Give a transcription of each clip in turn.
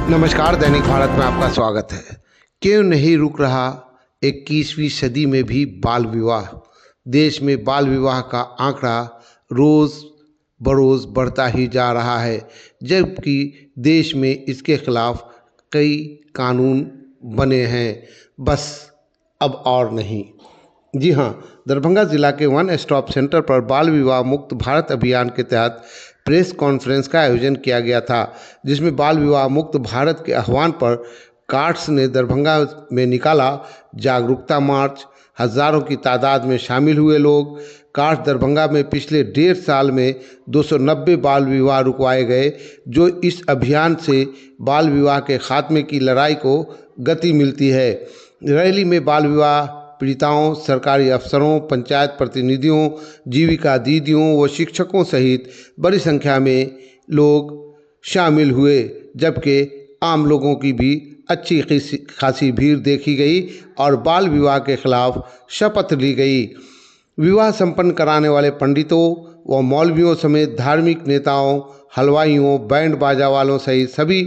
नमस्कार, दैनिक भारत में आपका स्वागत है। क्यों नहीं रुक रहा 21वीं सदी में भी बाल विवाह। देश में बाल विवाह का आंकड़ा रोज़ बरोज़ बढ़ता ही जा रहा है, जबकि देश में इसके खिलाफ कई कानून बने हैं, बस अब और नहीं। जी हाँ, दरभंगा जिला के वन स्टॉप सेंटर पर बाल विवाह मुक्त भारत अभियान के तहत प्रेस कॉन्फ्रेंस का आयोजन किया गया था, जिसमें बाल विवाह मुक्त भारत के आह्वान पर कार्ड्स ने दरभंगा में निकाला जागरूकता मार्च। हजारों की तादाद में शामिल हुए लोग। कार्ड्स दरभंगा में पिछले 1.5 साल में 290 बाल विवाह रुकवाए गए, जो इस अभियान से बाल विवाह के खात्मे की लड़ाई को गति मिलती है। रैली में बाल विवाह पीड़िताओं, सरकारी अफसरों, पंचायत प्रतिनिधियों, जीविका दीदियों व शिक्षकों सहित बड़ी संख्या में लोग शामिल हुए, जबकि आम लोगों की भी अच्छी खासी भीड़ देखी गई और बाल विवाह के खिलाफ शपथ ली गई। विवाह संपन्न कराने वाले पंडितों व मौलवियों समेत धार्मिक नेताओं, हलवाइयों, बैंड बाजा वालों सहित सभी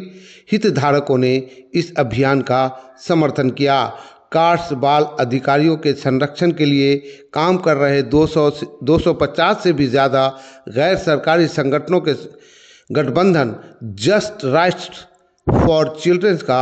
हितधारकों ने इस अभियान का समर्थन किया। कार्ड्स बाल अधिकारियों के संरक्षण के लिए काम कर रहे 250 से भी ज़्यादा गैर सरकारी संगठनों के गठबंधन जस्ट राइट्स फॉर चिल्ड्रंस का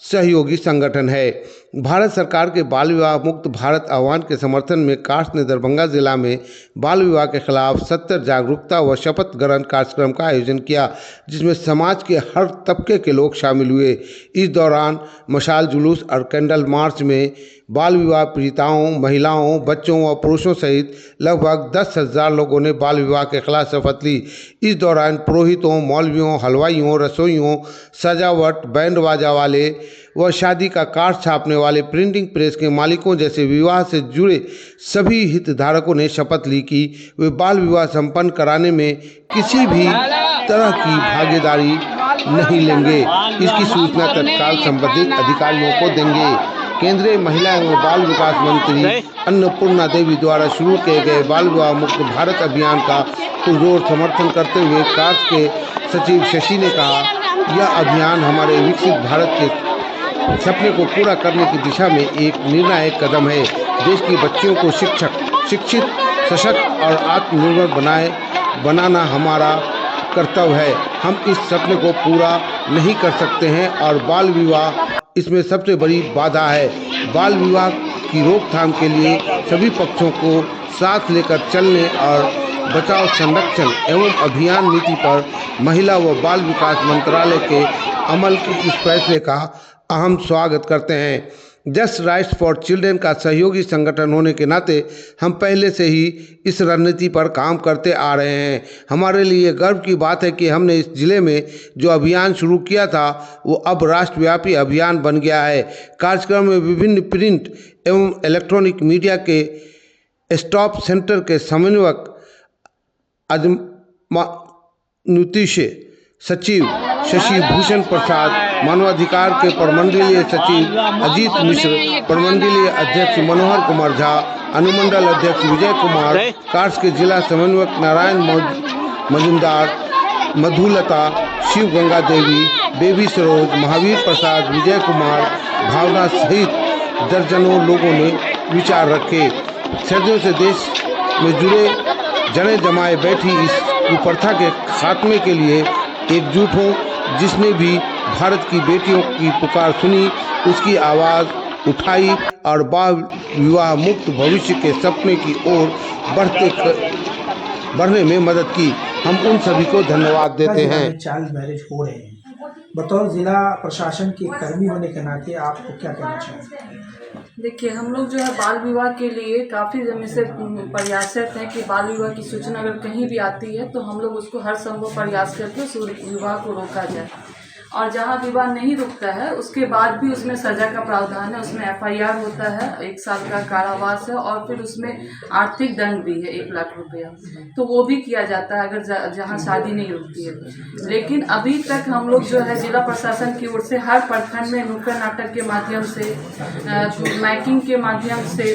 सहयोगी संगठन है। भारत सरकार के बाल विवाह मुक्त भारत आह्वान के समर्थन में कार्ड्स ने दरभंगा जिला में बाल विवाह के खिलाफ 70 जागरूकता व शपथ ग्रहण कार्यक्रम का आयोजन किया, जिसमें समाज के हर तबके के लोग शामिल हुए। इस दौरान मशाल जुलूस और कैंडल मार्च में बाल विवाह पीड़िताओं, महिलाओं, बच्चों व पुरुषों सहित लगभग 10,000 लोगों ने बाल विवाह के खिलाफ शपथ ली। इस दौरान पुरोहितों, मौलवियों, हलवाइयों, रसोइयों, सजावट, बैंड बाजा वाले व शादी का कार्ड छापने वाले प्रिंटिंग प्रेस के मालिकों जैसे विवाह से जुड़े सभी हितधारकों ने शपथ ली कि वे बाल विवाह संपन्न कराने में किसी भी तरह की भागीदारी नहीं लेंगे। इसकी सूचना तत्काल संबंधित अधिकारियों को देंगे। केंद्रीय महिला एवं बाल विकास मंत्री अन्नपूर्णा देवी द्वारा शुरू किए गए बाल विवाह मुक्त भारत अभियान का पुरजोर समर्थन करते हुए कार्ड्स के सचिव शशि ने कहा, यह अभियान हमारे विकसित भारत के सपने को पूरा करने की दिशा में एक निर्णायक कदम है। देश की बच्चियों को शिक्षित, सशक्त और आत्मनिर्भर बनाना हमारा कर्तव्य है। हम इस सपने को पूरा नहीं कर सकते हैं और बाल विवाह इसमें सबसे बड़ी बाधा है। बाल विवाह की रोकथाम के लिए सभी पक्षों को साथ लेकर चलने और बचाव, संरक्षण एवं अभियान नीति पर महिला व बाल विकास मंत्रालय के अमल के इस फैसले का अहम स्वागत करते हैं। जस्ट राइट्स फॉर चिल्ड्रन का सहयोगी संगठन होने के नाते हम पहले से ही इस रणनीति पर काम करते आ रहे हैं। हमारे लिए गर्व की बात है कि हमने इस जिले में जो अभियान शुरू किया था वो अब राष्ट्रव्यापी अभियान बन गया है। कार्यक्रम में विभिन्न प्रिंट एवं इलेक्ट्रॉनिक मीडिया के स्टॉप सेंटर के समन्वयक नुतीश सचिव शशि भूषण प्रसाद, मानवाधिकार के प्रमंडलीय सचिव अजीत मिश्र, प्रमंडलीय अध्यक्ष मनोहर कुमार झा, अनुमंडल अध्यक्ष विजय कुमार, कार्ड्स के जिला समन्वयक नारायण मजुमदार, मधुलता, शिव गंगा देवी, बेबी सरोज, महावीर प्रसाद, विजय कुमार, भावना सहित दर्जनों लोगों ने विचार रखे। सदियों से देश में जुड़े जने जमाए बैठी इस कुप्रथा के खात्मे के लिए एकजुट हो। जिसने भी भारत की बेटियों की पुकार सुनी, उसकी आवाज़ उठाई और बाल विवाह मुक्त भविष्य के सपने की ओर बढ़ने में मदद की। हम उन सभी को धन्यवाद देते हैं। चाइल्ड मैरिज हो रहे हैं, बतौर जिला प्रशासन के कर्मी होने के नाते आपको क्या कहना चाहिए? देखिए, हम लोग जो है बाल विवाह के लिए काफ़ी समय से प्रयासरत हैं कि बाल विवाह की सूचना अगर कहीं भी आती है तो हम लोग उसको हर संभव प्रयास करके उस विवाह को रोका जाए। और जहाँ विवाह नहीं रुकता है उसके बाद भी उसमें सज़ा का प्रावधान है, उसमें FIR होता है, 1 साल का कारावास है और फिर उसमें आर्थिक दंड भी है 1 लाख रुपया। तो वो भी किया जाता है अगर जहाँ शादी नहीं रुकती है। लेकिन अभी तक हम लोग जो है जिला प्रशासन की ओर से हर प्रखंड में नुक्कड़ नाटक के माध्यम से, माइकिंग के माध्यम से,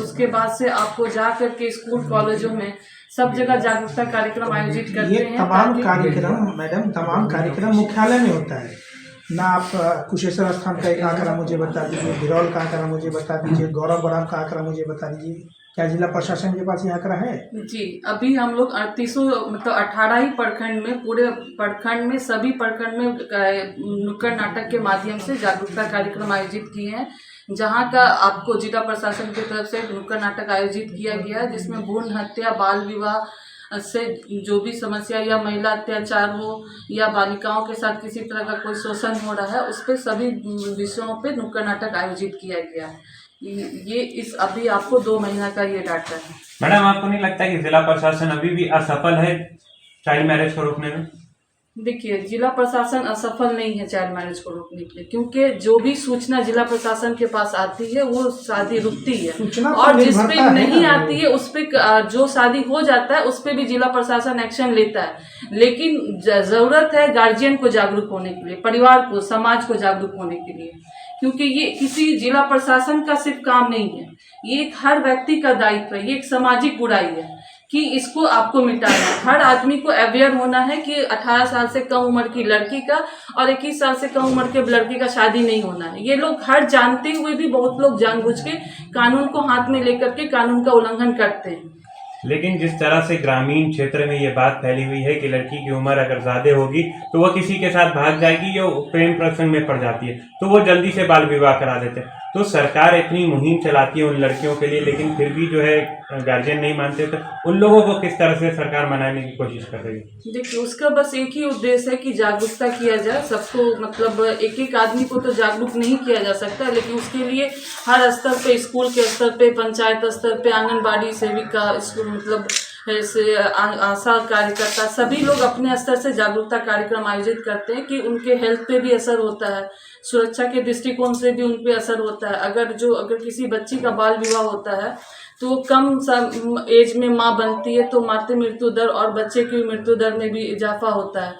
उसके बाद से आपको जा करके स्कूल कॉलेजों में सब जगह जागरूकता कार्यक्रम आयोजित करते हैं। तमाम कार्यक्रम मैडम, तमाम कार्यक्रम मुख्यालय में होता है, ना आप कुशेश्वर स्थान का एक आंकड़ा मुझे बता दीजिए, बिरौल का आंकड़ा मुझे बता दीजिए, गौरव बराम का आंकड़ा मुझे बता दीजिए। क्या जिला प्रशासन के पास ये आंकड़ा है? जी, अभी हम लोग 38 मतलब 18 ही प्रखंड में, पूरे प्रखंड में, सभी प्रखंड में नुक्कड़ नाटक के माध्यम से जागरूकता कार्यक्रम आयोजित किए हैं। जहां का आपको जिला प्रशासन की तरफ से नुक्कड़ नाटक आयोजित किया गया है, जिसमें भ्रूण हत्या, बाल विवाह से जो भी समस्या या महिला अत्याचार हो या बालिकाओं के साथ किसी तरह का कोई शोषण हो रहा है, उस पर सभी विषयों पे नुक्कड़ नाटक आयोजित किया गया है। ये इस अभी आपको 2 महीना का ये डाटा है। मैडम, आपको नहीं लगता कि जिला प्रशासन अभी भी असफल है चाइल्ड मैरिज को रोकने में? देखिए, जिला प्रशासन असफल नहीं है चाइल्ड मैरिज को रोकने के लिए, क्योंकि जो भी सूचना जिला प्रशासन के पास आती है वो शादी रुकती है, सूचना पर और जिस निर्भरता पे है नहीं ना। आती है उस पे जो शादी हो जाता है उस पे भी जिला प्रशासन एक्शन लेता है। लेकिन जरूरत है गार्जियन को जागरूक होने के लिए, परिवार को, समाज को जागरूक होने के लिए, क्योंकि ये किसी जिला प्रशासन का सिर्फ काम नहीं है, ये एक हर व्यक्ति का दायित्व है, ये एक सामाजिक बुराई है कि इसको आपको मिटाना है। हर आदमी को अवेयर होना है कि 18 साल से कम उम्र की लड़की का और 21 साल से कम उम्र के लड़के का शादी नहीं होना है। ये लोग हर जानते हुए भी बहुत लोग जानबूझ के कानून को हाथ में लेकर के कानून का उल्लंघन करते हैं। लेकिन जिस तरह से ग्रामीण क्षेत्र में ये बात फैली हुई है कि लड़की की उम्र अगर ज्यादा होगी तो वह किसी के साथ भाग जाएगी या प्रेम प्रसंग में पड़ जाती है तो वो जल्दी से बाल विवाह करा देते हैं। तो सरकार इतनी मुहिम चलाती है उन लड़कियों के लिए, लेकिन फिर भी जो है गार्जियन नहीं मानते, तो उन लोगों को किस तरह से सरकार मनाने की कोशिश कर रही है? देखिए, उसका बस एक ही उद्देश्य है कि जागरूकता किया जाए सबको। मतलब एक एक आदमी को तो जागरूक नहीं किया जा सकता, लेकिन उसके लिए हर स्तर पे, स्कूल के स्तर पे, पंचायत स्तर पे, आंगनबाड़ी सेविका, मतलब ऐसे आशा कार्यकर्ता, सभी लोग अपने स्तर से जागरूकता कार्यक्रम आयोजित करते हैं कि उनके हेल्थ पे भी असर होता है, सुरक्षा के दृष्टिकोण से भी उन पे असर होता है। अगर किसी बच्ची का बाल विवाह होता है तो वो कम एज में माँ बनती है, तो मातृ मृत्यु दर और बच्चे की मृत्यु दर में भी इजाफा होता है।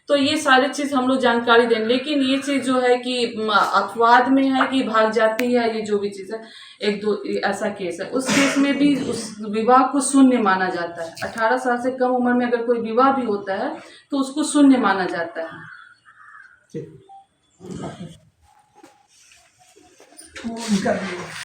तो ये सारी चीज़ हम लोग जानकारी दें, लेकिन ये चीज़ जो है कि अपवाद में है कि भाग जाती है, ये जो भी चीज़ है, एक दो ऐसा केस है, उस केस में भी उस विवाह को शून्य माना जाता है। 18 साल से कम उम्र में अगर कोई विवाह भी होता है तो उसको शून्य माना जाता है। ठीक।